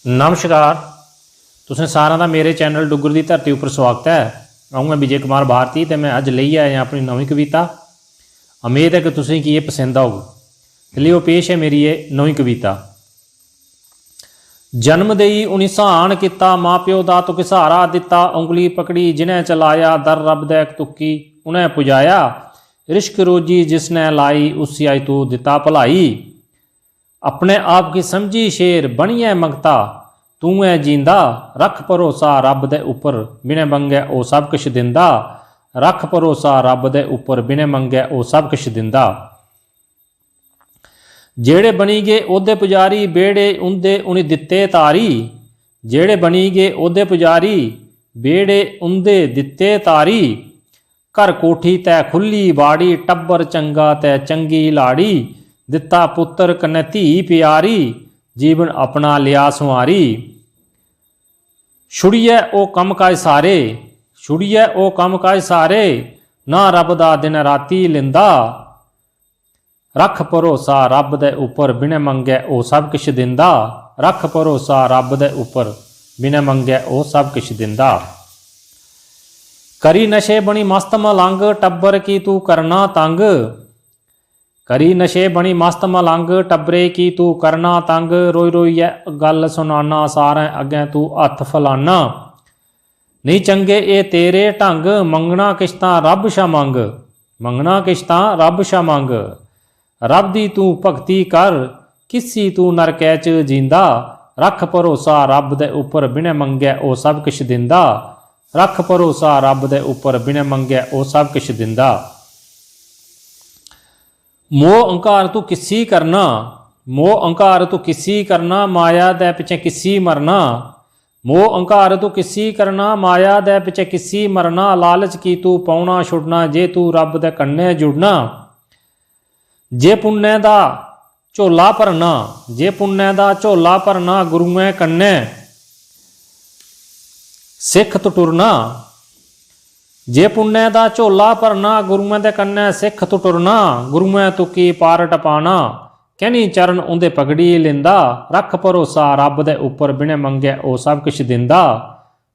नमस्कार, तुसें सारें दा मेरे चैनल डुग्गर दी धरती उपर स्वागत है। अऊं मैं विजय कुमार भारती ते मैं अज लेइयै आया अपनी नवीं कविता। उम्मीद है कि तुसें गी ये पसंद आऊग। लियो पेश है मेरी ये नवीं कविता। जन्म देई उन्हीं सहान किता, माँ प्यो दा तुक सहारा दिता। उंगली पकड़ी जिन्हें चलाया, दर रब दै तुकी उन्हें पुजाया। रिश्क रोजी जिसने लाई, उसी आई तू दिता भलाई। अपने आप की समझी शेर बनिए मंगता, तू है जींदा। रख भरोसा रब दे उपर, बिने मंगे ओ सब कुछ दिंदा। रख भरोसा रब दे उपर, बिने मंगे ओ सब कुछ दिंदा। जेड़े बनी गए ओदे पुजारी, बेड़े उंदे उन्हें दिते तारी। जेड़े बनी गए ओदे पुजारी, बेड़े उंदे दिते तारी। घर कोठी तै खुली बाड़ी, टब्बर चंगा तै चंगी लाड़ी। दिता पुत्र कन्ने धी प्यारी, जीवन अपना लिया संवारी। छुड़िए ओ कम काज सारे, छुड़िए ओ कम काज सारे। ना रब दा दिन राती लिंदा। रख भरोसा रब दे उपर, बिने मंगे ओ सब किश दिंदा। रख भरोसा रब दे उपर, बिने मंगे ओ सब किश दिंदा। करी नशे बनी मस्त मलंग, टब्बर की तू करना तंग। करी नशे बनी मस्त मलंग, टब्बरे की तू करना तंग। रोई रोईए गल सुनाना, सारें अगें तू हत्थ फलाना। नहीं चंगे ए तेरे ढंग, मंगना किश्तां रब शा मंग। मंगना किश्तां रब शा मंग। रब दी तू भगती कर, किसी तू नरकै च जींदा। रख भरोसा रब दे उपर, बिने मंगे ओ सब किश दिंदा। रख भरोसा रब दे उपर, बिने मंगे ओ सब किश दिंदा। मोह अंकार तू किसी करना, मोह अंकार तू किसी करना। माया दे पिछे किसी मरना। मोह अंकार तू किसी करना, माया दे पिछे किसी मरना। लालच की तू पाउना छुड़ना, जे तू रब दे कन्ने जुड़ना। जे पुण्य दा झोला भरना, जे पुण्य दा झोला भरना। गुरुएं कन्ने सिख तू टुरना। जे पुण्य दा झोला भरना, गुरुएं दे कन्ने सिख तू टुरना। गुरुएं तुकी पार टपाना, कहनी चरण उंदे पगड़ी लिंदा। रख भरोसा रब दे उपर, बिने मंगे ओ सब किश दिंदा।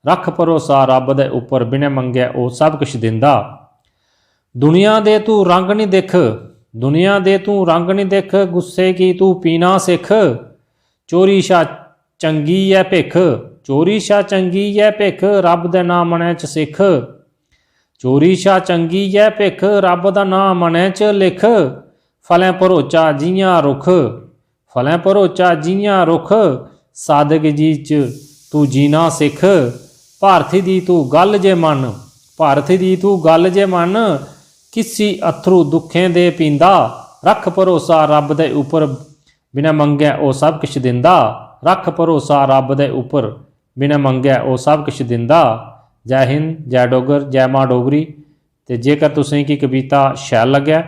रख भरोसा रब दे उपर, बिने मंगे ओ सब किश दिंदा। दुनिया दे तू रंग नहीं दिख, दुनिया दे तू रंग नहीं दिख। गुस्से की तू पीना सिख। चोरी शा चंगी है भिख, चोरी शा चंगी है भिख। रब दे नाम मने च सिख। चोरी शा चंगी है भिख, रब दा नाम मनै च लिख। फलें भरोचा जियां रुख, फलें भरोचा जियां रुख। सादग जी च तू जीना सिख। भारती दी तू गल जे मन, भारती दी तू गल जे मन। किसी अथरू दुखें दे पींदा। रख भरोसा रब दे उपर, बिना मंगे ओ सब किश दिंदा। रख भरोसा रब दे उपर, बिना मंगे ओ सब किश दिंदा। जय हिंद, जय डोगर, जय मां डोगरी। तो जेकर तुसें की कविता शैल लगे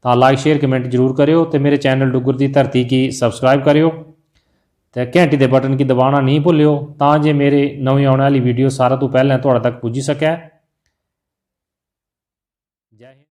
तो लाइक शेयर कमेंट जरूर करियो। तो मेरे चैनल डुग्गर दी धरती की सबसक्राइब करियो। तो घंटी के बटन की दबाना नहीं भुल्लियो, तां जे मेरे नवीं आने वाली वीडियो सारा तो पहले तुहाड़े तक पुज्जी सके।